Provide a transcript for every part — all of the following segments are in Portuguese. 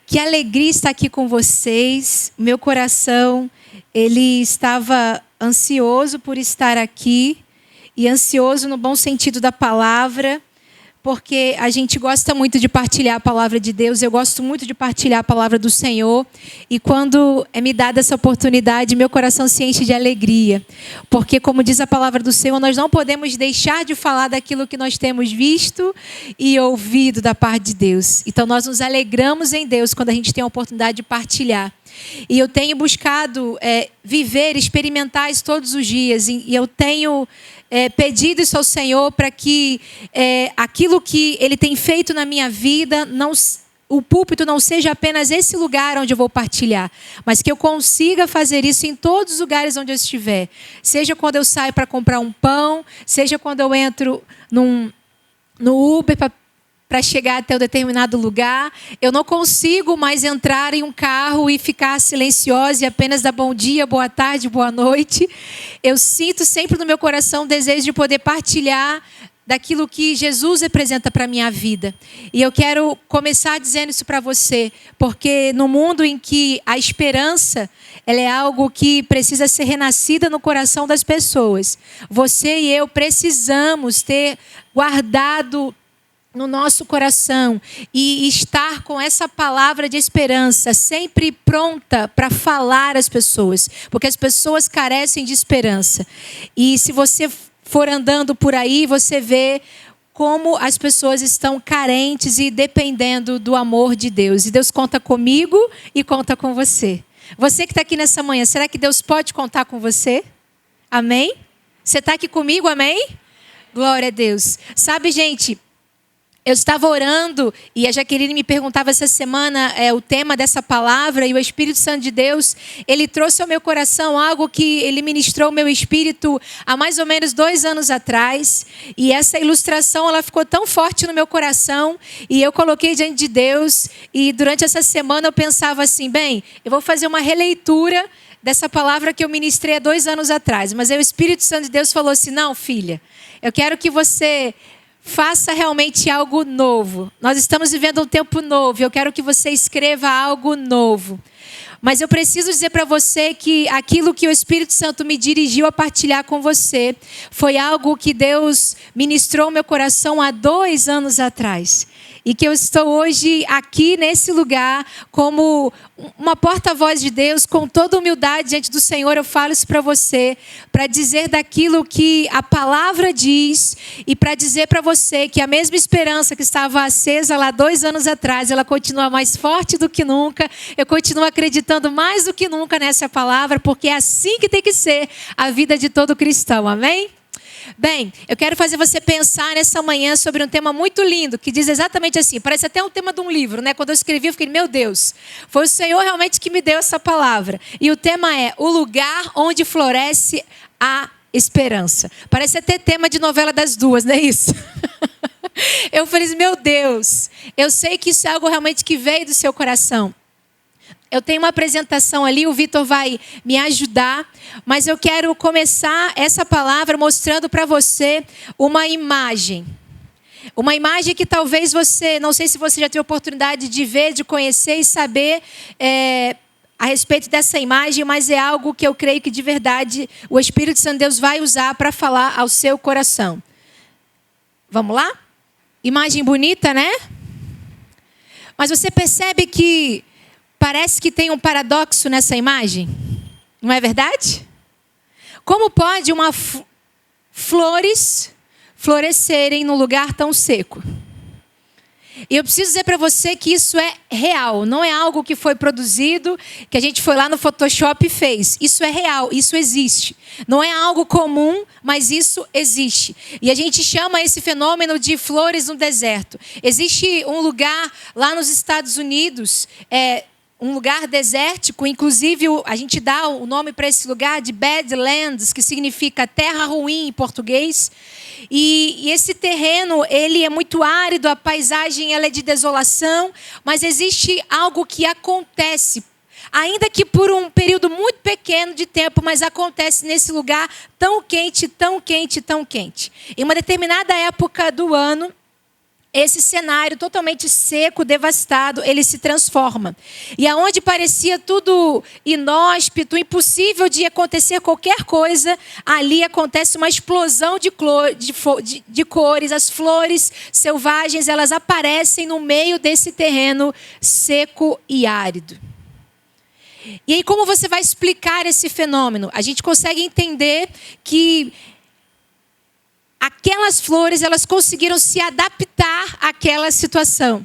Que alegria estar aqui com vocês. Meu coração, ele estava ansioso por estar aqui, e ansioso no bom sentido da palavra, porque a gente gosta muito de partilhar a palavra de Deus. Eu gosto muito de partilhar a palavra do Senhor, e quando é me dada essa oportunidade, meu coração se enche de alegria, porque, como diz a palavra do Senhor, nós não podemos deixar de falar daquilo que nós temos visto e ouvido da parte de Deus. Então nós nos alegramos em Deus quando a gente tem a oportunidade de partilhar. E eu tenho buscado viver, experimentar isso todos os dias, e eu tenho pedido isso ao Senhor para que aquilo que Ele tem feito na minha vida, o púlpito não seja apenas esse lugar onde eu vou partilhar, mas que eu consiga fazer isso em todos os lugares onde eu estiver. Seja quando eu saio para comprar um pão, seja quando eu entro no Uber para chegar até um determinado lugar. Eu não consigo mais entrar em um carro e ficar silenciosa e apenas dar bom dia, boa tarde, boa noite. Eu sinto sempre no meu coração o desejo de poder partilhar daquilo que Jesus representa para a minha vida. E eu quero começar dizendo isso para você, porque no mundo em que a esperança ela é algo que precisa ser renascida no coração das pessoas, você e eu precisamos ter guardado no nosso coração e estar com essa palavra de esperança sempre pronta para falar às pessoas, porque as pessoas carecem de esperança. E se você for andando por aí, você vê como as pessoas estão carentes e dependendo do amor de Deus. E Deus conta comigo e conta com você. Você que está aqui nessa manhã, será que Deus pode contar com você? Amém? Você está aqui comigo, amém? Glória a Deus. Sabe, gente, eu estava orando e a Jaqueline me perguntava essa semana o tema dessa palavra, e o Espírito Santo de Deus, ele trouxe ao meu coração algo que ele ministrou ao meu espírito há mais ou menos 2 anos atrás. E essa ilustração ela ficou tão forte no meu coração e eu coloquei diante de Deus. E durante essa semana eu pensava assim, eu vou fazer uma releitura dessa palavra que eu ministrei há 2 anos atrás. Mas aí o Espírito Santo de Deus falou assim, não, filha, eu quero que você faça realmente algo novo. Nós estamos vivendo um tempo novo. Eu quero que você escreva algo novo. Mas eu preciso dizer para você que aquilo que o Espírito Santo me dirigiu a partilhar com você foi algo que Deus ministrou no meu coração há 2 anos atrás. E que eu estou hoje aqui nesse lugar como uma porta-voz de Deus, com toda humildade diante do Senhor. Eu falo isso para você, para dizer daquilo que a palavra diz e para dizer para você que a mesma esperança que estava acesa lá 2 anos atrás, ela continua mais forte do que nunca. Eu continuo acreditando mais do que nunca nessa palavra, porque é assim que tem que ser a vida de todo cristão, amém? Eu quero fazer você pensar nessa manhã sobre um tema muito lindo, que diz exatamente assim, parece até um tema de um livro, né? Quando eu escrevi, eu fiquei, meu Deus, foi o Senhor realmente que me deu essa palavra. E o tema é o lugar onde floresce a esperança. Parece até tema de novela das 2, não é isso? Eu falei, meu Deus, eu sei que isso é algo realmente que veio do seu coração. Eu tenho uma apresentação ali, o Vitor vai me ajudar, mas eu quero começar essa palavra mostrando para você uma imagem. Uma imagem que talvez você, não sei se você já teve a oportunidade de ver, de conhecer e saber a respeito dessa imagem, mas é algo que eu creio que de verdade o Espírito Santo de Deus vai usar para falar ao seu coração. Vamos lá? Imagem bonita, né? Mas você percebe que parece que tem um paradoxo nessa imagem, não é verdade? Como pode flores florescerem num lugar tão seco? E eu preciso dizer para você que isso é real, não é algo que foi produzido, que a gente foi lá no Photoshop e fez. Isso é real, isso existe. Não é algo comum, mas isso existe. E a gente chama esse fenômeno de flores no deserto. Existe um lugar lá nos Estados Unidos, um lugar desértico, inclusive a gente dá o nome para esse lugar de Badlands, que significa terra ruim em português. E esse terreno, ele é muito árido, a paisagem ela é de desolação, mas existe algo que acontece, ainda que por um período muito pequeno de tempo, mas acontece nesse lugar tão quente, tão quente, tão quente. Em uma determinada época do ano, esse cenário totalmente seco, devastado, ele se transforma. E aonde parecia tudo inóspito, impossível de acontecer qualquer coisa, ali acontece uma explosão de cores. As flores selvagens, elas aparecem no meio desse terreno seco e árido. E aí, como você vai explicar esse fenômeno? A gente consegue entender que aquelas flores, elas conseguiram se adaptar àquela situação.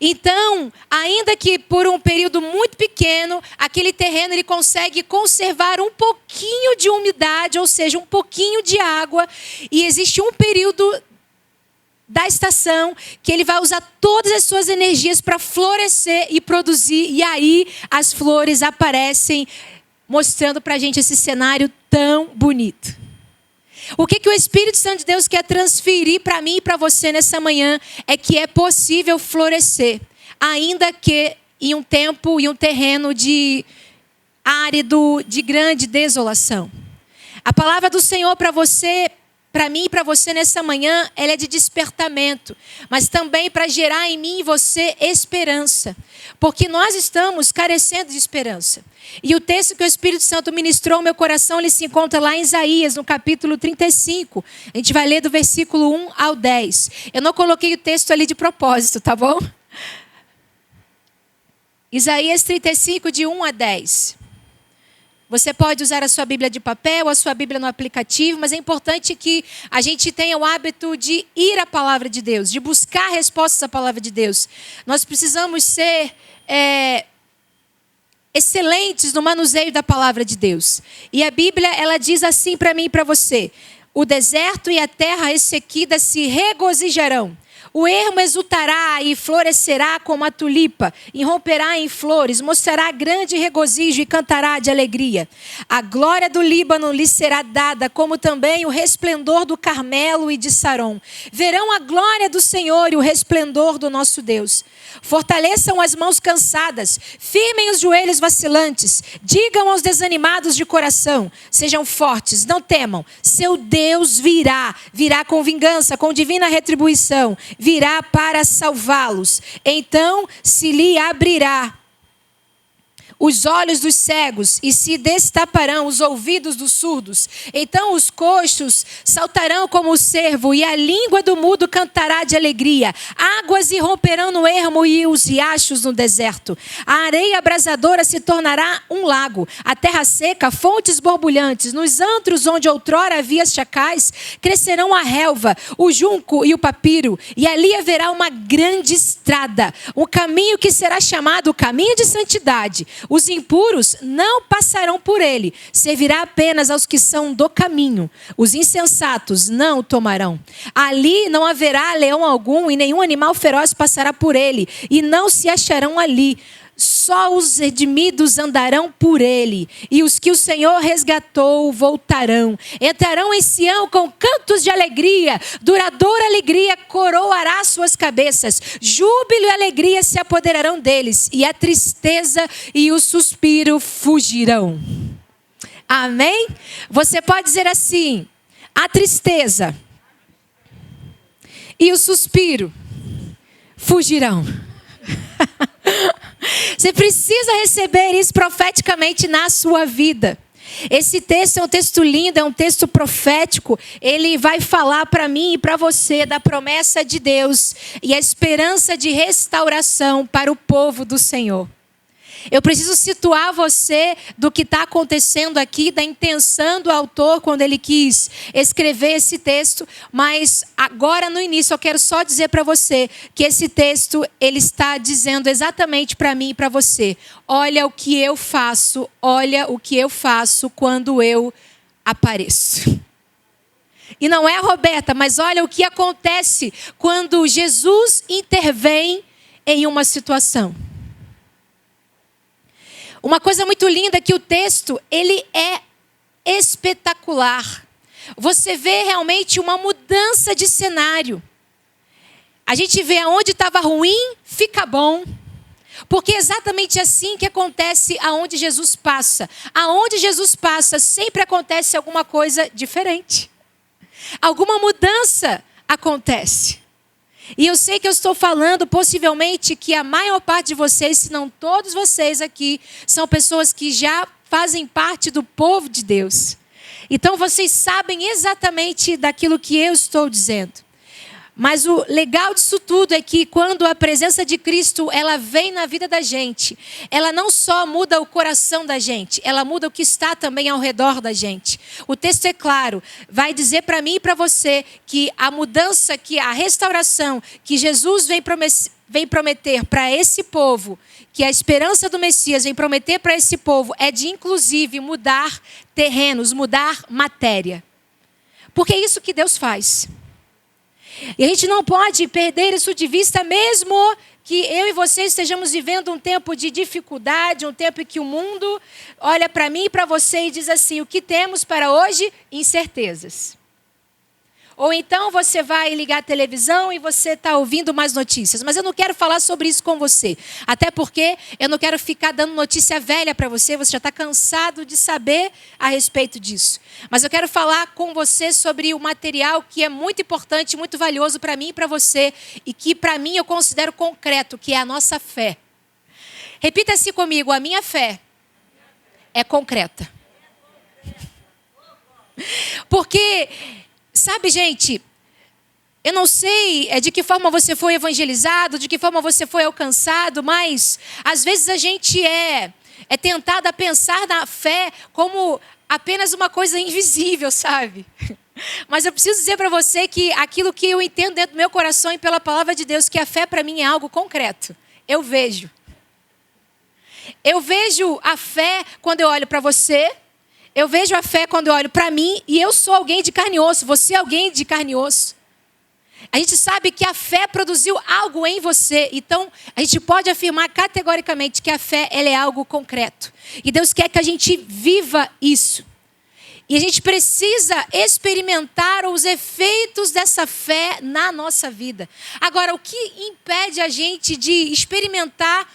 Então, ainda que por um período muito pequeno, aquele terreno ele consegue conservar um pouquinho de umidade, ou seja, um pouquinho de água. E existe um período da estação que ele vai usar todas as suas energias para florescer e produzir. E aí as flores aparecem, mostrando para a gente esse cenário tão bonito. O que o Espírito Santo de Deus quer transferir para mim e para você nessa manhã é que é possível florescer, ainda que em um tempo e um terreno de árido, de grande desolação. A palavra do Senhor para você, para mim e para você nessa manhã, ela é de despertamento, mas também para gerar em mim e você esperança, porque nós estamos carecendo de esperança. E o texto que o Espírito Santo ministrou ao meu coração, ele se encontra lá em Isaías, no capítulo 35. A gente vai ler do versículo 1 ao 10. Eu não coloquei o texto ali de propósito, tá bom? Isaías 35, de 1 a 10. Você pode usar a sua Bíblia de papel, a sua Bíblia no aplicativo, mas é importante que a gente tenha o hábito de ir à palavra de Deus, de buscar respostas à palavra de Deus. Nós precisamos ser excelentes no manuseio da palavra de Deus. E a Bíblia, ela diz assim para mim e para você: o deserto e a terra ressequida se regozijarão. O ermo exultará e florescerá como a tulipa, e romperá em flores, mostrará grande regozijo e cantará de alegria. A glória do Líbano lhe será dada, como também o resplendor do Carmelo e de Saron. Verão a glória do Senhor e o resplendor do nosso Deus. Fortaleçam as mãos cansadas, firmem os joelhos vacilantes, digam aos desanimados de coração: sejam fortes, não temam, seu Deus virá com vingança, com divina retribuição, virá para salvá-los. Então se lhe abrirá os olhos dos cegos e se destaparão os ouvidos dos surdos. Então os coxos saltarão como o cervo e a língua do mudo cantará de alegria. Águas irromperão no ermo e os riachos no deserto. A areia abrasadora se tornará um lago. A terra seca, fontes borbulhantes. Nos antros onde outrora havia chacais, crescerão a relva, o junco e o papiro. E ali haverá uma grande estrada, um caminho que será chamado o caminho de santidade. Os impuros não passarão por ele, servirá apenas aos que são do caminho. Os insensatos não o tomarão. Ali não haverá leão algum e nenhum animal feroz passará por ele, e não se acharão ali. Só os redimidos andarão por ele, e os que o Senhor resgatou voltarão. Entrarão em Sião com cantos de alegria, duradoura alegria coroará suas cabeças. Júbilo e alegria se apoderarão deles, e a tristeza e o suspiro fugirão. Amém? Você pode dizer assim: a tristeza e o suspiro fugirão. Você precisa receber isso profeticamente na sua vida. Esse texto é um texto lindo, é um texto profético. Ele vai falar para mim e para você da promessa de Deus e a esperança de restauração para o povo do Senhor. Eu preciso situar você do que está acontecendo aqui, da intenção do autor quando ele quis escrever esse texto. Mas agora no início eu quero só dizer para você que esse texto ele está dizendo exatamente para mim e para você: olha o que eu faço quando eu apareço. E não é, Roberta, mas olha o que acontece quando Jesus intervém em uma situação. Uma coisa muito linda é que o texto, ele é espetacular. Você vê realmente uma mudança de cenário. A gente vê aonde estava ruim, fica bom. Porque é exatamente assim que acontece aonde Jesus passa. Aonde Jesus passa, sempre acontece alguma coisa diferente. Alguma mudança acontece. E eu sei que eu estou falando possivelmente que a maior parte de vocês, se não todos vocês aqui, são pessoas que já fazem parte do povo de Deus. Então vocês sabem exatamente daquilo que eu estou dizendo. Mas o legal disso tudo é que quando a presença de Cristo ela vem na vida da gente, ela não só muda o coração da gente, ela muda o que está também ao redor da gente. O texto é claro, vai dizer para mim e para você que a mudança, que a restauração que Jesus vem prometer para esse povo, que a esperança do Messias vem prometer para esse povo, é de inclusive mudar terrenos, mudar matéria. Porque é isso que Deus faz. E a gente não pode perder isso de vista, mesmo que eu e você estejamos vivendo um tempo de dificuldade, um tempo em que o mundo olha para mim e para você e diz assim: o que temos para hoje? Incertezas. Ou então você vai ligar a televisão e você está ouvindo mais notícias. Mas eu não quero falar sobre isso com você. Até porque eu não quero ficar dando notícia velha para você. Você já está cansado de saber a respeito disso. Mas eu quero falar com você sobre o material que é muito importante, muito valioso para mim e para você. E que para mim eu considero concreto, que é a nossa fé. Repita assim comigo: a minha fé é concreta. Porque... sabe, gente, eu não sei de que forma você foi evangelizado, de que forma você foi alcançado, mas às vezes a gente é tentado a pensar na fé como apenas uma coisa invisível, sabe? Mas eu preciso dizer para você que aquilo que eu entendo dentro do meu coração e pela palavra de Deus, que a fé para mim é algo concreto. Eu vejo a fé quando eu olho para você. Eu vejo a fé quando eu olho para mim e eu sou alguém de carne e osso, você é alguém de carne e osso. A gente sabe que a fé produziu algo em você, então a gente pode afirmar categoricamente que a fé ela é algo concreto. E Deus quer que a gente viva isso. E a gente precisa experimentar os efeitos dessa fé na nossa vida. Agora, o que impede a gente de experimentar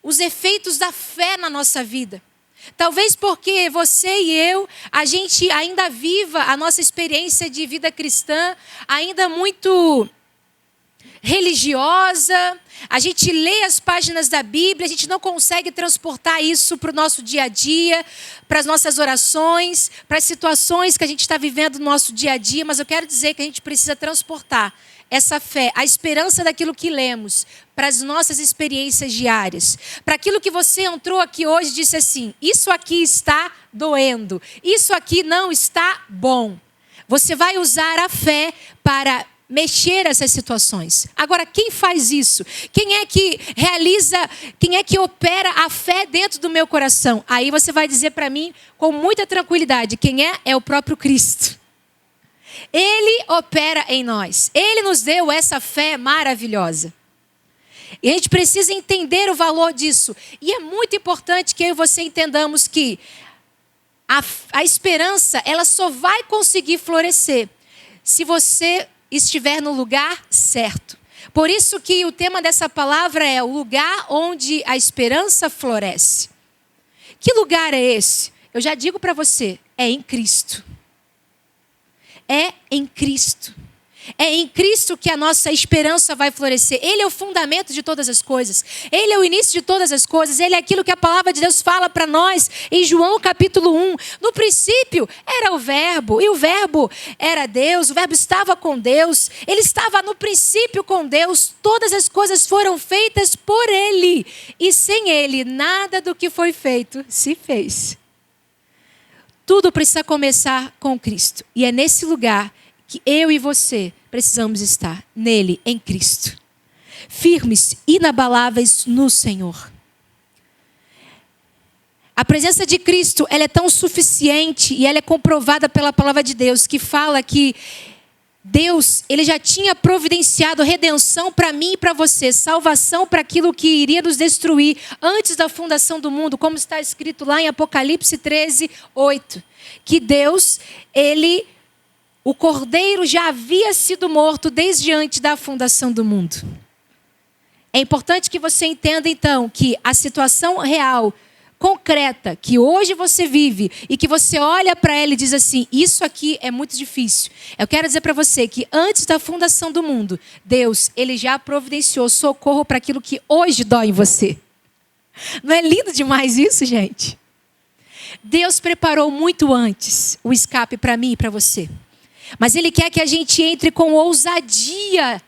os efeitos da fé na nossa vida? Talvez porque você e eu, a gente ainda viva a nossa experiência de vida cristã ainda muito religiosa. A gente lê as páginas da Bíblia, a gente não consegue transportar isso para o nosso dia a dia, para as nossas orações, para as situações que a gente está vivendo no nosso dia a dia. Mas eu quero dizer que a gente precisa transportar essa fé, a esperança daquilo que lemos, para as nossas experiências diárias. Para aquilo que você entrou aqui hoje e disse assim: isso aqui está doendo, isso aqui não está bom. Você vai usar a fé para mexer essas situações. Agora, quem faz isso? Quem é que realiza, quem é que opera a fé dentro do meu coração? Aí você vai dizer para mim com muita tranquilidade: quem é? É o próprio Cristo. Ele opera em nós. Ele nos deu essa fé maravilhosa. E a gente precisa entender o valor disso. E é muito importante que eu e você entendamos que a esperança, ela só vai conseguir florescer se você estiver no lugar certo. Por isso que o tema dessa palavra é o lugar onde a esperança floresce. Que lugar é esse? Eu já digo para você, é em Cristo. É em Cristo. É em Cristo que a nossa esperança vai florescer. Ele é o fundamento de todas as coisas. Ele é o início de todas as coisas. Ele é aquilo que a palavra de Deus fala para nós em João capítulo 1. No princípio era o Verbo, e o Verbo era Deus, o Verbo estava com Deus. Ele estava no princípio com Deus. Todas as coisas foram feitas por Ele. E sem Ele, nada do que foi feito se fez. Tudo precisa começar com Cristo. E é nesse lugar que eu e você precisamos estar. Nele, em Cristo. Firmes, inabaláveis no Senhor. A presença de Cristo, ela é tão suficiente e ela é comprovada pela palavra de Deus, que fala que Deus, ele já tinha providenciado redenção para mim e para você, salvação para aquilo que iria nos destruir antes da fundação do mundo, como está escrito lá em Apocalipse 13, 8. Que Deus, o Cordeiro já havia sido morto desde antes da fundação do mundo. É importante que você entenda então que a situação real concreta que hoje você vive e que você olha para ela e diz assim, isso aqui é muito difícil. Eu quero dizer para você que antes da fundação do mundo, Deus, ele já providenciou socorro para aquilo que hoje dói em você. Não é lindo demais isso, gente? Deus preparou muito antes o escape para mim e para você. Mas ele quer que a gente entre com ousadia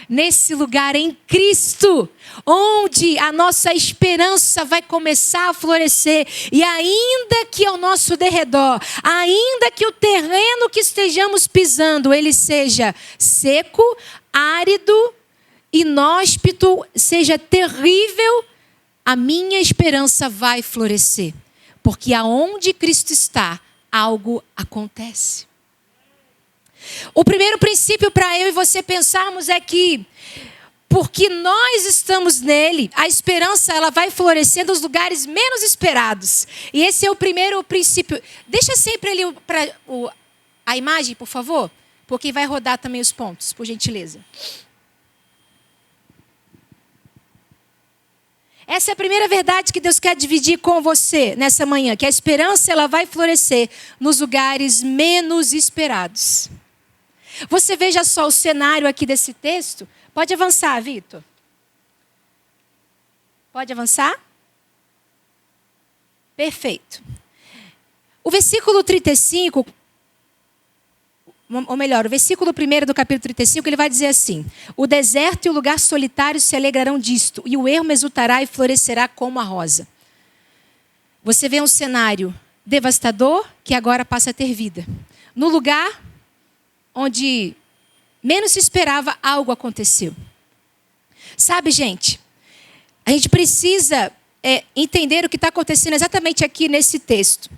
nesse lugar em Cristo, onde a nossa esperança vai começar a florescer. E ainda que ao nosso derredor, ainda que o terreno que estejamos pisando, ele seja seco, árido, inóspito, seja terrível, a minha esperança vai florescer. Porque aonde Cristo está, algo acontece. O primeiro princípio para eu e você pensarmos é que, porque nós estamos nele, a esperança ela vai florescer nos lugares menos esperados. E esse é o primeiro princípio. Deixa sempre ali a imagem, por favor, porque vai rodar também os pontos, por gentileza. Essa é a primeira verdade que Deus quer dividir com você nessa manhã, que a esperança ela vai florescer nos lugares menos esperados. Você veja só o cenário aqui desse texto. Pode avançar, Vitor. Pode avançar? Perfeito. O versículo 35, ou melhor, o versículo 1 do capítulo 35, ele vai dizer assim: o deserto e o lugar solitário se alegrarão disto, e o ermo exultará e florescerá como a rosa. Você vê um cenário devastador que agora passa a ter vida. No lugar onde menos se esperava, algo aconteceu. Sabe, gente, a gente precisa entender o que está acontecendo exatamente aqui nesse texto.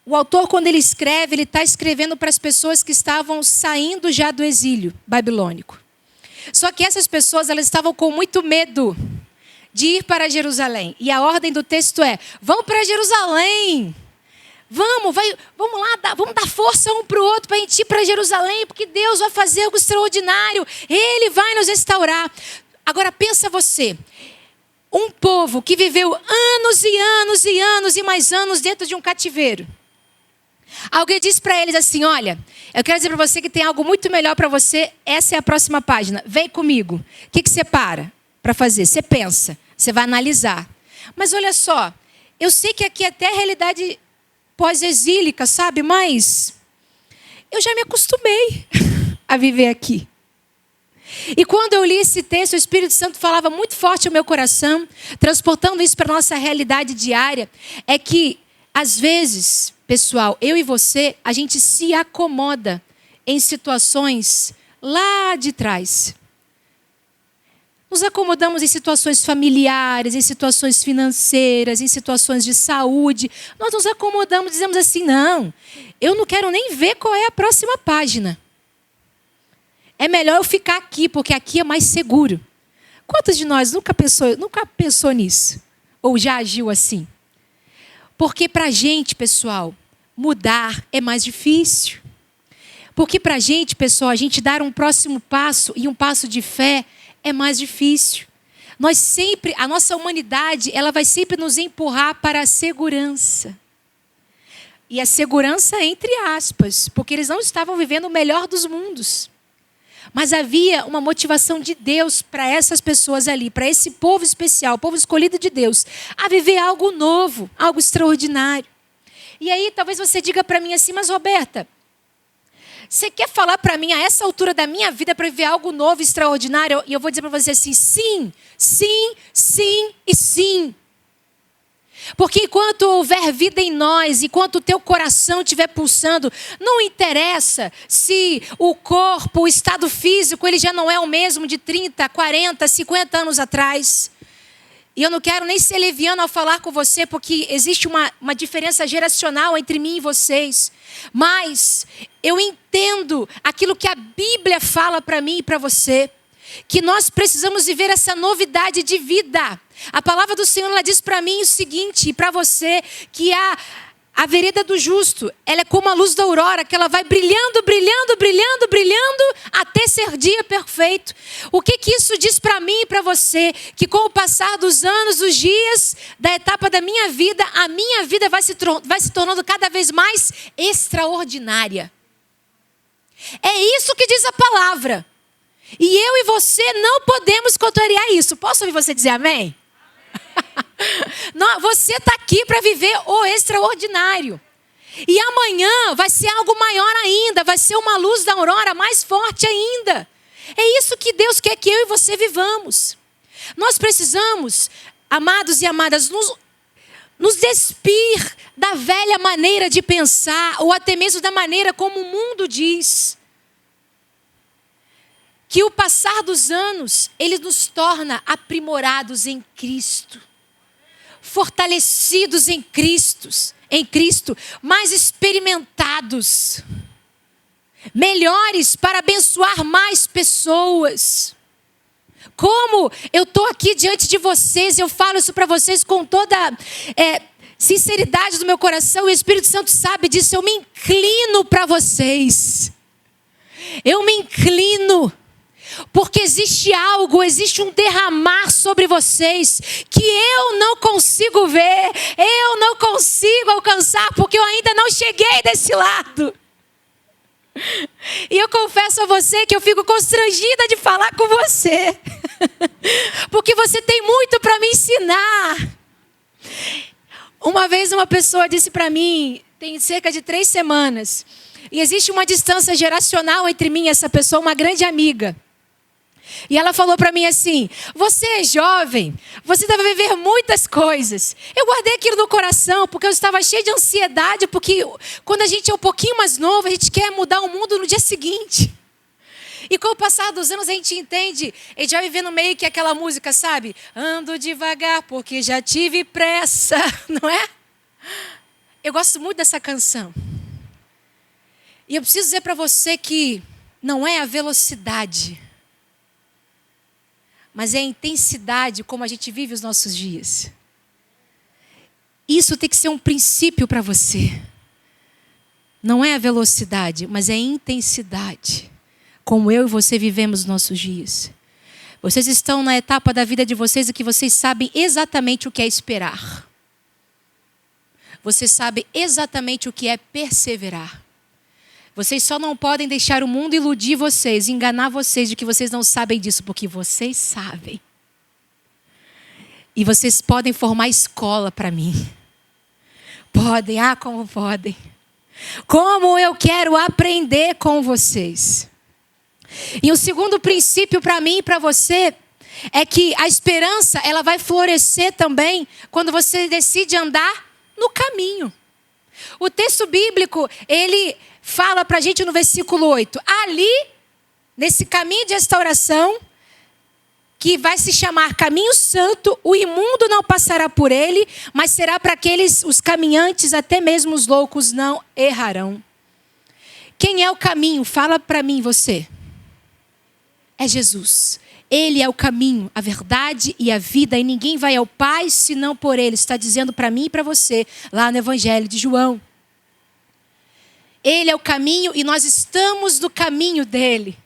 O autor, quando ele escreve, ele está escrevendo para as pessoas que estavam saindo já do exílio babilônico. Só que essas pessoas, elas estavam com muito medo de ir para Jerusalém. E a ordem do texto é: vão para Jerusalém. Vamos lá, vamos dar força um para o outro para a gente ir para Jerusalém, porque Deus vai fazer algo extraordinário. Ele vai nos restaurar. Agora pensa você, um povo que viveu anos e anos e anos e mais anos dentro de um cativeiro. Alguém diz para eles assim: olha, eu quero dizer para você que tem algo muito melhor para você, essa é a próxima página, vem comigo. O que você para fazer? Você pensa, você vai analisar. Mas olha só, eu sei que aqui até a realidade pós-exílica, sabe? Mas eu já me acostumei a viver aqui. E quando eu li esse texto, o Espírito Santo falava muito forte ao meu coração, transportando isso para a nossa realidade diária, é que, às vezes, pessoal, eu e você, a gente se acomoda em situações lá de trás. Nos acomodamos em situações familiares, em situações financeiras, em situações de saúde. Nós nos acomodamos, dizemos assim: não, eu não quero nem ver qual é a próxima página. É melhor eu ficar aqui, porque aqui é mais seguro. Quantos de nós nunca pensou nisso? Ou já agiu assim? Porque para a gente, pessoal, mudar é mais difícil. Porque para a gente, pessoal, a gente dar um próximo passo e um passo de fé é mais difícil. A nossa humanidade, ela vai sempre nos empurrar para a segurança. E a segurança entre aspas, porque eles não estavam vivendo o melhor dos mundos. Mas havia uma motivação de Deus para essas pessoas ali, para esse povo especial, o povo escolhido de Deus, a viver algo novo, algo extraordinário. E aí talvez você diga para mim assim: mas Roberta, você quer falar para mim a essa altura da minha vida para viver algo novo, extraordinário? E eu vou dizer para você assim: sim, sim, sim e sim. Porque enquanto houver vida em nós, enquanto o teu coração estiver pulsando, não interessa se o corpo, o estado físico, ele já não é o mesmo de 30, 40, 50 anos atrás. E eu não quero nem ser leviano ao falar com você, porque existe uma diferença geracional entre mim e vocês. Mas eu entendo aquilo que a Bíblia fala para mim e para você, que nós precisamos viver essa novidade de vida. A palavra do Senhor, ela diz para mim o seguinte, e para você, que A vereda do justo, ela é como a luz da aurora, que ela vai brilhando, brilhando, brilhando, brilhando, até ser dia perfeito. O que isso diz para mim e para você? Que com o passar dos anos, dos dias, da etapa da minha vida, a minha vida vai se tornando cada vez mais extraordinária. É isso que diz a palavra. E eu e você não podemos contrariar isso. Posso ouvir você dizer amém? Não, você está aqui para viver o extraordinário. E amanhã vai ser algo maior ainda. Vai ser uma luz da aurora mais forte ainda. É isso que Deus quer que eu e você vivamos. Nós precisamos, amados e amadas, nos despir da velha maneira de pensar, ou até mesmo da maneira como o mundo diz. Que o passar dos anos, ele nos torna aprimorados em Cristo. Fortalecidos em Cristo, mais experimentados, melhores para abençoar mais pessoas. Como eu estou aqui diante de vocês, eu falo isso para vocês com toda sinceridade do meu coração, e o Espírito Santo sabe disso, eu me inclino para vocês. Eu me inclino. Porque existe um derramar sobre vocês que eu não consigo ver, eu não consigo alcançar, porque eu ainda não cheguei desse lado. E eu confesso a você que eu fico constrangida de falar com você, porque você tem muito para me ensinar. Uma vez uma pessoa disse para mim, tem cerca de 3 semanas, e existe uma distância geracional entre mim e essa pessoa, uma grande amiga. E ela falou para mim assim: você é jovem, você deve viver muitas coisas. Eu guardei aquilo no coração porque eu estava cheia de ansiedade, porque quando a gente é um pouquinho mais novo, a gente quer mudar o mundo no dia seguinte. E com o passar dos anos a gente entende, a gente vai vivendo meio que aquela música, sabe? Ando devagar porque já tive pressa, não é? Eu gosto muito dessa canção. E eu preciso dizer para você que não é a velocidade, mas é a intensidade como a gente vive os nossos dias. Isso tem que ser um princípio para você. Não é a velocidade, mas é a intensidade. Como eu e você vivemos os nossos dias. Vocês estão na etapa da vida de vocês em que vocês sabem exatamente o que é esperar. Vocês sabem exatamente o que é perseverar. Vocês só não podem deixar o mundo iludir vocês, enganar vocês de que vocês não sabem disso, porque vocês sabem. E vocês podem formar escola para mim. Podem, como podem. Como eu quero aprender com vocês. E o segundo princípio para mim e para você é que a esperança, ela vai florescer também quando você decide andar no caminho. O texto bíblico, ele fala para a gente no versículo 8. Ali, nesse caminho de restauração, que vai se chamar caminho santo, o imundo não passará por ele, mas será para aqueles, os caminhantes, até mesmo os loucos, não errarão. Quem é o caminho? Fala para mim, você. É Jesus. Ele é o caminho, a verdade e a vida, e ninguém vai ao Pai senão por ele. Está dizendo para mim e para você, lá no Evangelho de João. Ele é o caminho e nós estamos no caminho dele.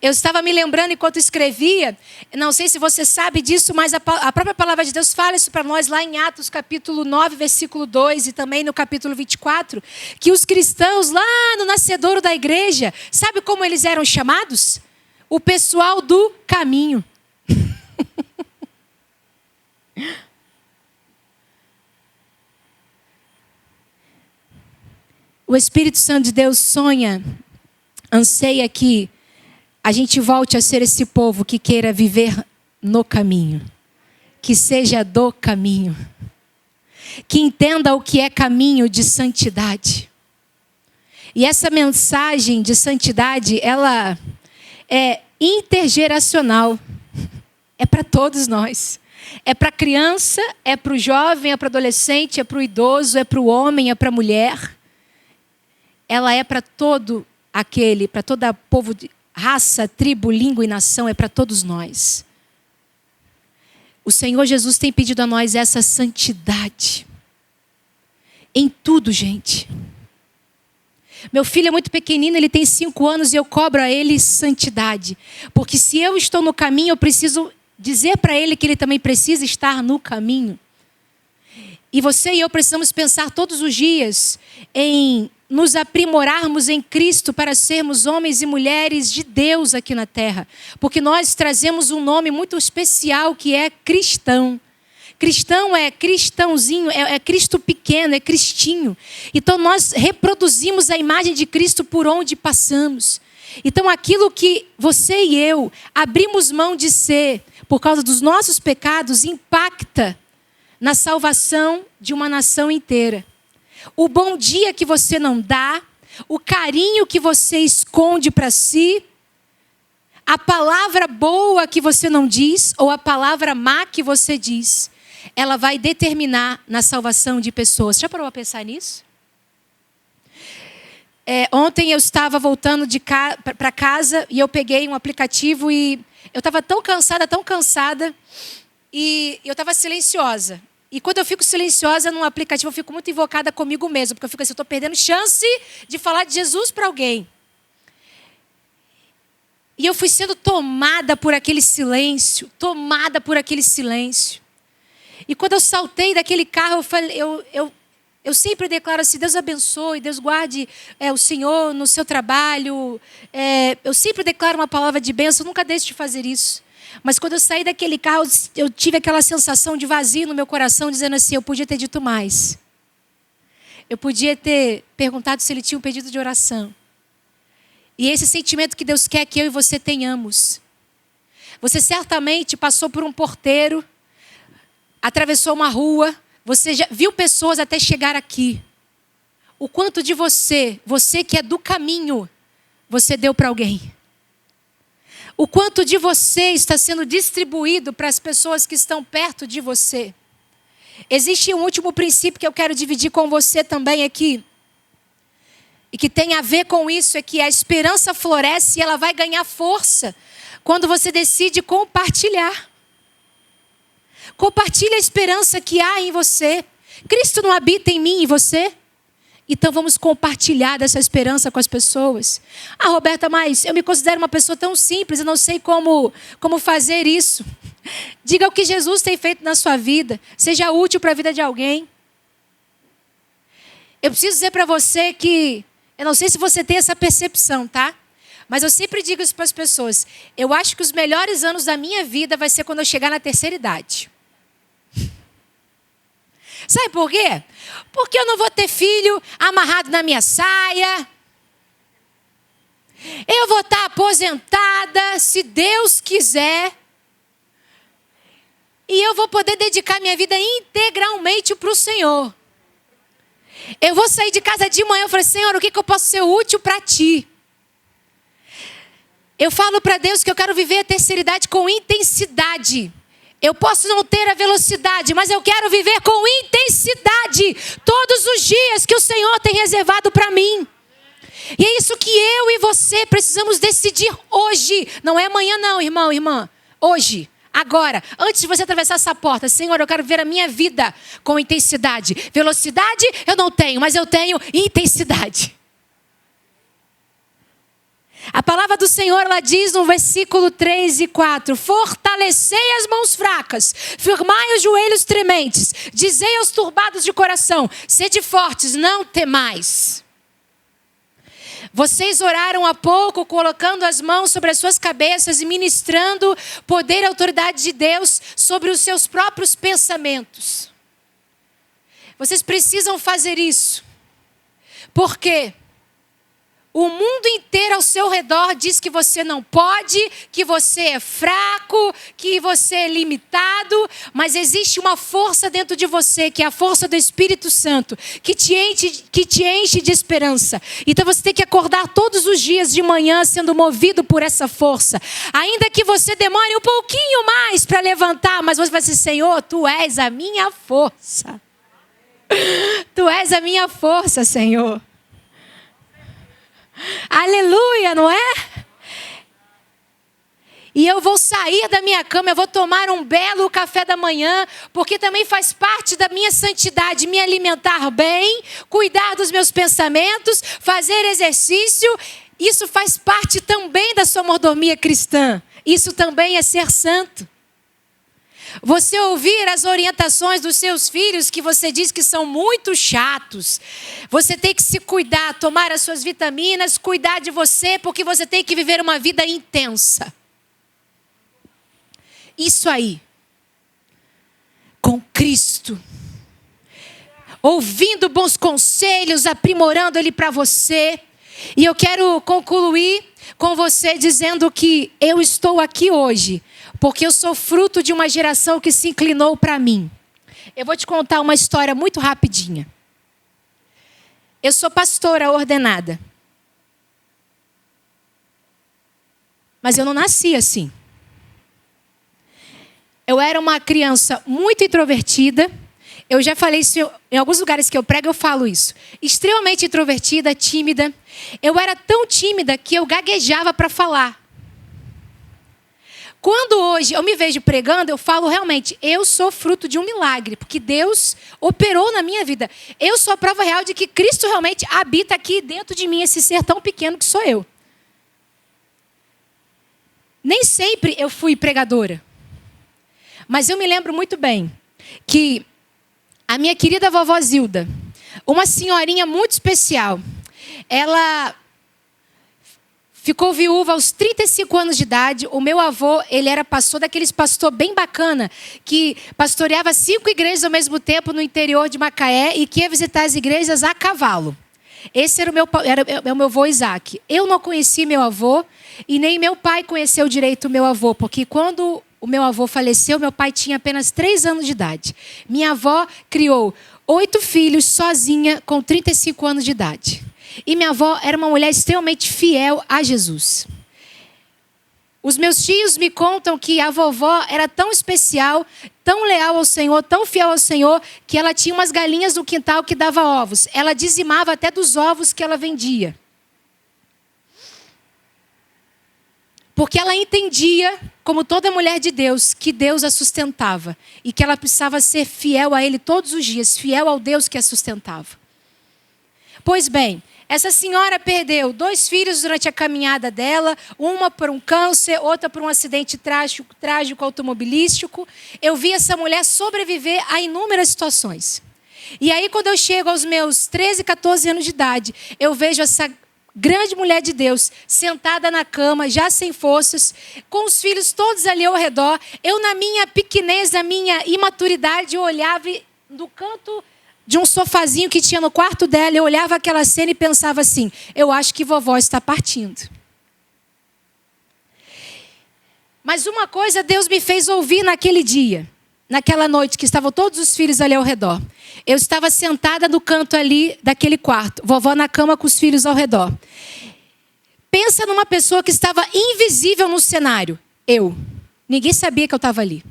Eu estava me lembrando enquanto escrevia, não sei se você sabe disso, mas a própria palavra de Deus fala isso para nós lá em Atos capítulo 9, versículo 2 e também no capítulo 24, que os cristãos lá no nascedouro da igreja, sabe como eles eram chamados? O pessoal do caminho. O Espírito Santo de Deus sonha, anseia que a gente volte a ser esse povo que queira viver no caminho. Que seja do caminho. Que entenda o que é caminho de santidade. E essa mensagem de santidade, ela é intergeracional. É para todos nós. É para a criança, é para o jovem, é para o adolescente, é para o idoso, é para o homem, é para a mulher. Ela é para todo aquele, para todo povo de raça, tribo, língua e nação, é para todos nós. O Senhor Jesus tem pedido a nós essa santidade. em tudo, gente. Meu filho é muito pequenino, ele tem 5 anos e eu cobro a ele santidade. Porque se eu estou no caminho, eu preciso dizer para ele que ele também precisa estar no caminho. E você e eu precisamos pensar todos os dias em nos aprimorarmos em Cristo para sermos homens e mulheres de Deus aqui na terra. Porque nós trazemos um nome muito especial que é cristão. Cristão é cristãozinho, é Cristo pequeno, é cristinho. Então nós reproduzimos a imagem de Cristo por onde passamos. Então aquilo que você e eu abrimos mão de ser por causa dos nossos pecados impacta na salvação de uma nação inteira. O bom dia que você não dá, o carinho que você esconde para si, a palavra boa que você não diz ou a palavra má que você diz, ela vai determinar na salvação de pessoas. Já parou a pensar nisso? Ontem eu estava voltando para casa e eu peguei um aplicativo e eu estava tão cansada e eu estava silenciosa. E quando eu fico silenciosa num aplicativo, eu fico muito invocada comigo mesma, porque eu fico assim, eu estou perdendo chance de falar de Jesus para alguém. E eu fui sendo tomada por aquele silêncio. E quando eu saltei daquele carro, eu sempre declaro assim, Deus abençoe, Deus guarde o Senhor no seu trabalho. Eu sempre declaro uma palavra de bênção, eu nunca deixo de fazer isso. Mas quando eu saí daquele carro, eu tive aquela sensação de vazio no meu coração, dizendo assim, eu podia ter dito mais. Eu podia ter perguntado se ele tinha um pedido de oração. E esse sentimento que Deus quer que eu e você tenhamos. Você certamente passou por um porteiro, atravessou uma rua, você já viu pessoas até chegar aqui. O quanto de você que é do caminho, você deu para alguém. O quanto de você está sendo distribuído para as pessoas que estão perto de você. Existe um último princípio que eu quero dividir com você também aqui. E que tem a ver com isso, é que a esperança floresce e ela vai ganhar força quando você decide compartilhar. Compartilhe a esperança que há em você. Cristo não habita em mim e você? Então vamos compartilhar dessa esperança com as pessoas. Ah, Roberta, mas eu me considero uma pessoa tão simples, eu não sei como fazer isso. Diga o que Jesus tem feito na sua vida. Seja útil para a vida de alguém. Eu preciso dizer para você que, eu não sei se você tem essa percepção, tá? Mas eu sempre digo isso para as pessoas. Eu acho que os melhores anos da minha vida vai ser quando eu chegar na terceira idade. Sabe por quê? Porque eu não vou ter filho amarrado na minha saia. Eu vou estar aposentada, se Deus quiser. E eu vou poder dedicar minha vida integralmente para o Senhor. Eu vou sair de casa de manhã e falar, Senhor, o que eu posso ser útil para Ti? Eu falo para Deus que eu quero viver a terceira idade com intensidade. Eu posso não ter a velocidade, mas eu quero viver com intensidade todos os dias que o Senhor tem reservado para mim. E é isso que eu e você precisamos decidir hoje. Não é amanhã não, irmão, irmã. Hoje, agora, antes de você atravessar essa porta. Senhor, eu quero viver a minha vida com intensidade. Velocidade eu não tenho, mas eu tenho intensidade. A palavra do Senhor, ela diz no versículo 3 e 4. Fortalecei as mãos fracas, firmai os joelhos trementes, dizei aos turbados de coração, sede fortes, não temais. Vocês oraram há pouco, colocando as mãos sobre as suas cabeças e ministrando poder e autoridade de Deus sobre os seus próprios pensamentos. Vocês precisam fazer isso. Por quê? O mundo inteiro ao seu redor diz que você não pode, que você é fraco, que você é limitado, mas existe uma força dentro de você, que é a força do Espírito Santo, que te enche de esperança. Então você tem que acordar todos os dias de manhã sendo movido por essa força. Ainda que você demore um pouquinho mais para levantar, mas você vai dizer, Senhor, Tu és a minha força. Tu és a minha força, Senhor. Aleluia, não é? E eu vou sair da minha cama, eu vou tomar um belo café da manhã, porque também faz parte da minha santidade me alimentar bem, cuidar dos meus pensamentos, fazer exercício. Isso faz parte também da sua mordomia cristã. Isso também é ser santo. Você ouvir as orientações dos seus filhos que você diz que são muito chatos. Você tem que se cuidar, tomar as suas vitaminas, cuidar de você, porque você tem que viver uma vida intensa. Isso aí. Com Cristo. Ouvindo bons conselhos, aprimorando Ele para você. E eu quero concluir com você dizendo que eu estou aqui hoje porque eu sou fruto de uma geração que se inclinou para mim. Eu vou te contar uma história muito rapidinha. Eu sou pastora ordenada. Mas eu não nasci assim. Eu era uma criança muito introvertida. Eu já falei isso em alguns lugares que eu prego, eu falo isso. Extremamente introvertida, tímida. Eu era tão tímida que eu gaguejava para falar. Quando hoje eu me vejo pregando, eu falo realmente, eu sou fruto de um milagre, porque Deus operou na minha vida. Eu sou a prova real de que Cristo realmente habita aqui dentro de mim, esse ser tão pequeno que sou eu. Nem sempre eu fui pregadora. Mas eu me lembro muito bem que a minha querida vovó Zilda, uma senhorinha muito especial, ela ficou viúva aos 35 anos de idade. O meu avô, ele era pastor, daqueles pastor bem bacana, que pastoreava 5 igrejas ao mesmo tempo no interior de Macaé e que ia visitar as igrejas a cavalo. Esse era o meu avô Isaac. Eu não conheci meu avô e nem meu pai conheceu direito o meu avô, porque quando o meu avô faleceu, meu pai tinha apenas 3 anos de idade. Minha avó criou 8 filhos sozinha com 35 anos de idade. E minha avó era uma mulher extremamente fiel a Jesus. Os meus tios me contam que a vovó era tão especial, tão leal ao Senhor, tão fiel ao Senhor, que ela tinha umas galinhas no quintal que dava ovos. Ela dizimava até dos ovos que ela vendia. Porque ela entendia, como toda mulher de Deus, que Deus a sustentava. E que ela precisava ser fiel a Ele todos os dias, fiel ao Deus que a sustentava. Pois bem, essa senhora perdeu 2 filhos durante a caminhada dela, uma por um câncer, outra por um acidente trágico automobilístico. Eu vi essa mulher sobreviver a inúmeras situações. E aí, quando eu chego aos meus 13, 14 anos de idade, eu vejo essa grande mulher de Deus, sentada na cama, já sem forças, com os filhos todos ali ao redor. Eu, na minha pequenez, na minha imaturidade, eu olhava do canto de um sofazinho que tinha no quarto dela, eu olhava aquela cena e pensava assim, eu acho que vovó está partindo. Mas uma coisa Deus me fez ouvir naquele dia, naquela noite que estavam todos os filhos ali ao redor. Eu estava sentada no canto ali daquele quarto, vovó na cama com os filhos ao redor. Pensa numa pessoa que estava invisível no cenário. Eu. Ninguém sabia que eu estava ali.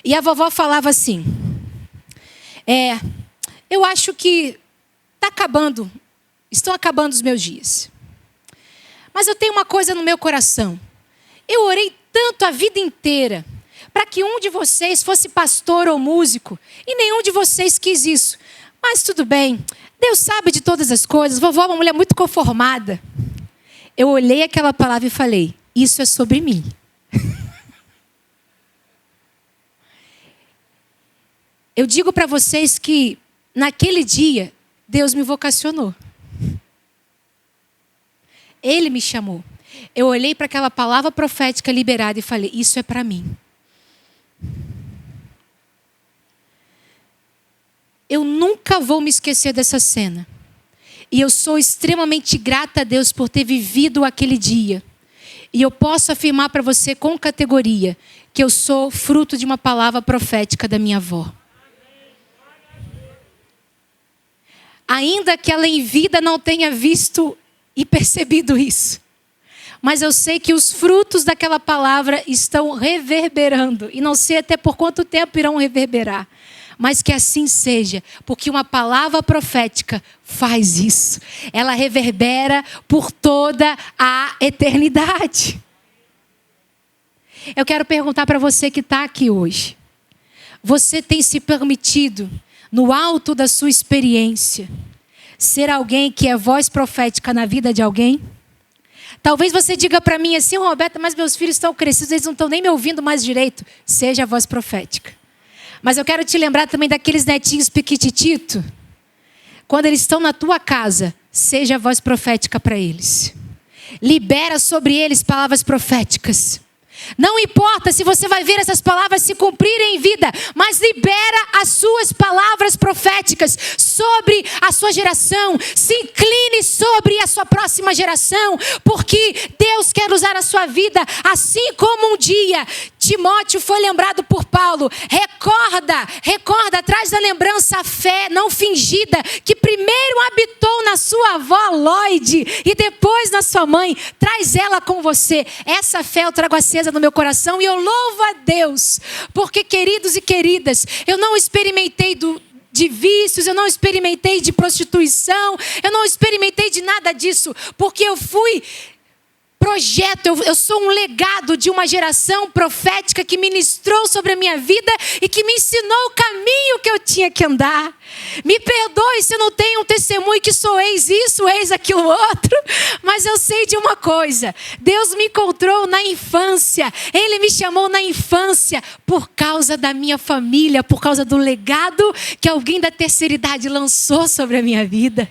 E a vovó falava assim, eu acho que estão acabando os meus dias. Mas eu tenho uma coisa no meu coração. Eu orei tanto a vida inteira para que um de vocês fosse pastor ou músico, e nenhum de vocês quis isso. Mas tudo bem, Deus sabe de todas as coisas, vovó é uma mulher muito conformada. Eu olhei aquela palavra e falei, isso é sobre mim. Eu digo para vocês que naquele dia, Deus me vocacionou. Ele me chamou. Eu olhei para aquela palavra profética liberada e falei, isso é para mim. Eu nunca vou me esquecer dessa cena. E eu sou extremamente grata a Deus por ter vivido aquele dia. E eu posso afirmar para você com categoria que eu sou fruto de uma palavra profética da minha avó. Ainda que ela em vida não tenha visto e percebido isso. Mas eu sei que os frutos daquela palavra estão reverberando. E não sei até por quanto tempo irão reverberar. Mas que assim seja. Porque uma palavra profética faz isso. Ela reverbera por toda a eternidade. Eu quero perguntar para você que está aqui hoje. Você tem se permitido, no alto da sua experiência, ser alguém que é voz profética na vida de alguém? Talvez você diga para mim assim: Roberta, mas meus filhos estão crescidos, eles não estão nem me ouvindo mais direito. Seja a voz profética. Mas eu quero te lembrar também daqueles netinhos piquititito. Quando eles estão na tua casa, seja a voz profética para eles. Libera sobre eles palavras proféticas. Não importa se você vai ver essas palavras se cumprirem em vida, mas libera as suas palavras proféticas sobre a sua geração. Se incline sobre a sua próxima geração, porque Deus quer usar a sua vida, assim como um dia Timóteo foi lembrado por Paulo. Recorda, traz da lembrança a fé não fingida, que primeiro habitou na sua avó Lloyd e depois na sua mãe. Traz ela com você. Essa fé eu trago acesa no meu coração e eu louvo a Deus, porque, queridos e queridas, eu não experimentei de vícios, eu não experimentei de prostituição, eu não experimentei de nada disso, porque eu fui eu sou um legado de uma geração profética que ministrou sobre a minha vida e que me ensinou o caminho que eu tinha que andar. Me perdoe se eu não tenho um testemunho que sou ex isso, ex aquilo outro, mas eu sei de uma coisa: Deus me encontrou na infância, Ele me chamou na infância por causa da minha família, por causa do legado que alguém da terceira idade lançou sobre a minha vida.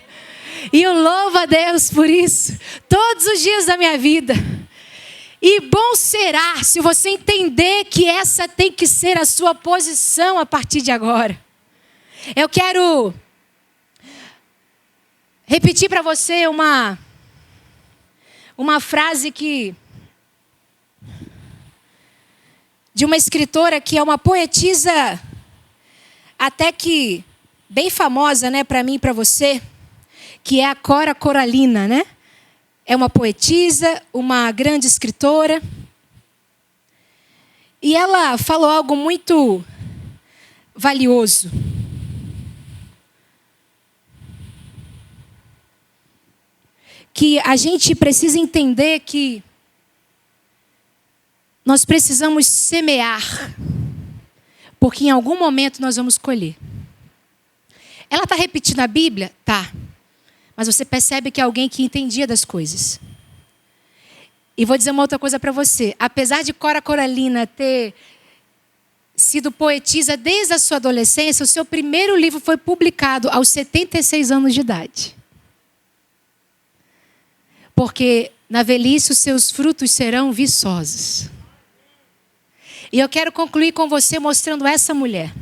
E eu louvo a Deus por isso, todos os dias da minha vida. E bom será se você entender que essa tem que ser a sua posição a partir de agora. Eu quero repetir para você uma frase de uma escritora que é uma poetisa até que bem famosa, né, para mim e para você, que é a Cora Coralina, né? É uma poetisa, uma grande escritora. E ela falou algo muito valioso. Que a gente precisa entender que nós precisamos semear, porque em algum momento nós vamos colher. Ela está repetindo a Bíblia? Tá. Mas você percebe que é alguém que entendia das coisas. E vou dizer uma outra coisa para você. Apesar de Cora Coralina ter sido poetisa desde a sua adolescência, o seu primeiro livro foi publicado aos 76 anos de idade. Porque na velhice os seus frutos serão viçosos. E eu quero concluir com você mostrando essa mulher.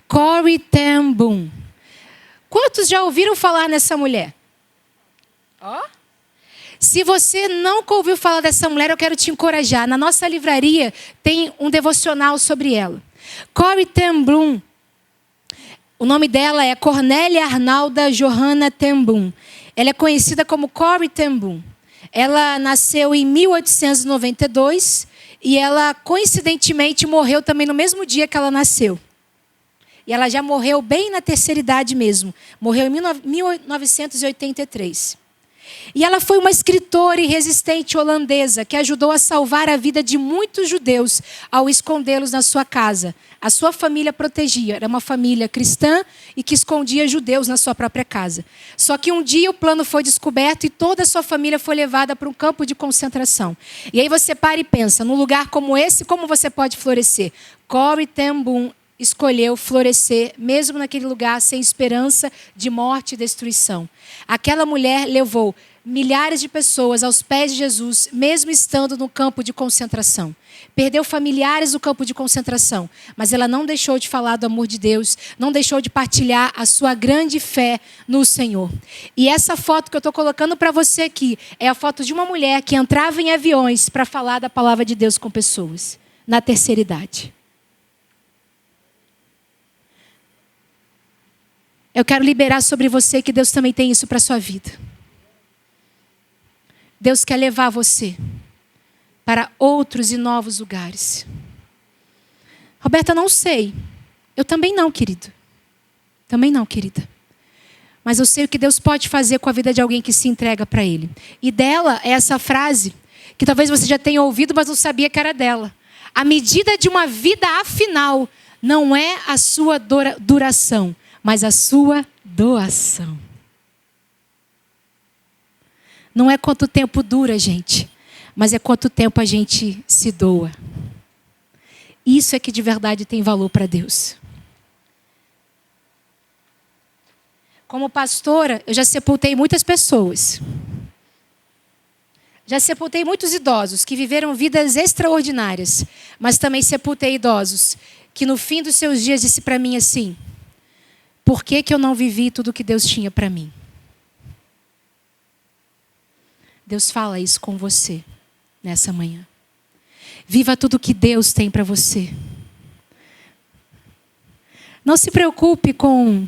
Corrie ten Boom. Quantos já ouviram falar nessa mulher? Se você nunca ouviu falar dessa mulher, eu quero te encorajar. Na nossa livraria tem um devocional sobre ela. Corrie ten Boom. O nome dela é Cornélia Arnalda Johanna ten Boom. Ela é conhecida como Corrie ten Boom. Ela nasceu em 1892 e ela, coincidentemente, morreu também no mesmo dia que ela nasceu. E ela já morreu bem na terceira idade mesmo. Morreu em 1983. E ela foi uma escritora e resistente holandesa que ajudou a salvar a vida de muitos judeus ao escondê-los na sua casa. A sua família protegia. Era uma família cristã e que escondia judeus na sua própria casa. Só que um dia o plano foi descoberto e toda a sua família foi levada para um campo de concentração. E aí você para e pensa, num lugar como esse, como você pode florescer? Corrie ten Boom escolheu florescer, mesmo naquele lugar sem esperança de morte e destruição. Aquela mulher levou milhares de pessoas aos pés de Jesus, mesmo estando no campo de concentração. Perdeu familiares no campo de concentração, mas ela não deixou de falar do amor de Deus, não deixou de partilhar a sua grande fé no Senhor. E essa foto que eu estou colocando para você aqui é a foto de uma mulher que entrava em aviões para falar da palavra de Deus com pessoas, na terceira idade. Eu quero liberar sobre você que Deus também tem isso para a sua vida. Deus quer levar você para outros e novos lugares. Roberta, não sei. Eu também não, querido. Também não, querida. Mas eu sei o que Deus pode fazer com a vida de alguém que se entrega para Ele. E dela é essa frase, que talvez você já tenha ouvido, mas não sabia que era dela. A medida de uma vida afinal não é a sua duração, mas a sua doação. Não é quanto tempo dura, gente, mas é quanto tempo a gente se doa. Isso é que de verdade tem valor para Deus. Como pastora, eu já sepultei muitas pessoas. Já sepultei muitos idosos que viveram vidas extraordinárias, mas também sepultei idosos que no fim dos seus dias disse para mim assim: por que eu não vivi tudo que Deus tinha para mim? Deus fala isso com você nessa manhã. Viva tudo que Deus tem para você. Não se preocupe com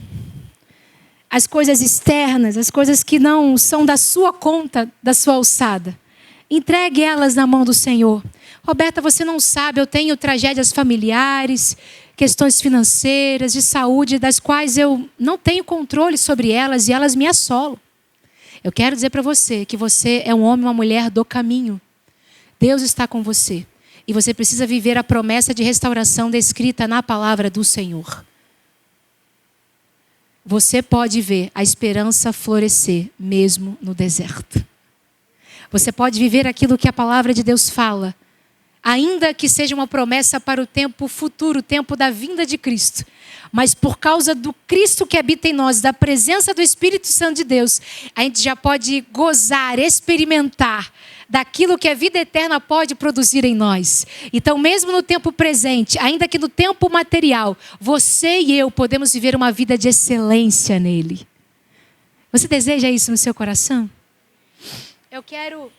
as coisas externas, as coisas que não são da sua conta, da sua alçada. Entregue elas na mão do Senhor. Roberta, você não sabe, eu tenho tragédias familiares, questões financeiras, de saúde, das quais eu não tenho controle sobre elas e elas me assolam. Eu quero dizer para você que você é um homem, uma mulher do caminho. Deus está com você. E você precisa viver a promessa de restauração descrita na palavra do Senhor. Você pode ver a esperança florescer mesmo no deserto. Você pode viver aquilo que a palavra de Deus fala, ainda que seja uma promessa para o tempo futuro, o tempo da vinda de Cristo. Mas por causa do Cristo que habita em nós, da presença do Espírito Santo de Deus, a gente já pode gozar, experimentar daquilo que a vida eterna pode produzir em nós. Então, mesmo no tempo presente, ainda que no tempo material, você e eu podemos viver uma vida de excelência nele. Você deseja isso no seu coração? Eu quero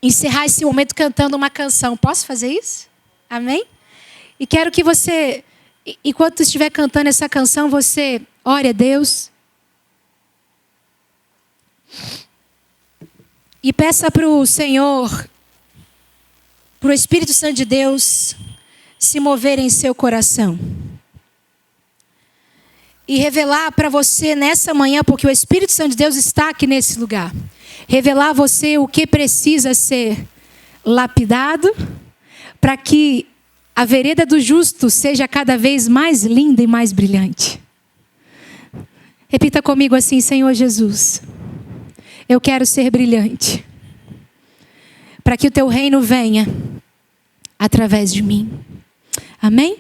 encerrar esse momento cantando uma canção. Posso fazer isso? Amém? E quero que você, enquanto estiver cantando essa canção, você ore a Deus. E peça para o Senhor, para o Espírito Santo de Deus, se mover em seu coração. E revelar para você nessa manhã, porque o Espírito Santo de Deus está aqui nesse lugar. Revelar a você o que precisa ser lapidado para que a vereda do justo seja cada vez mais linda e mais brilhante. Repita comigo assim: Senhor Jesus, eu quero ser brilhante, para que o teu reino venha através de mim. Amém?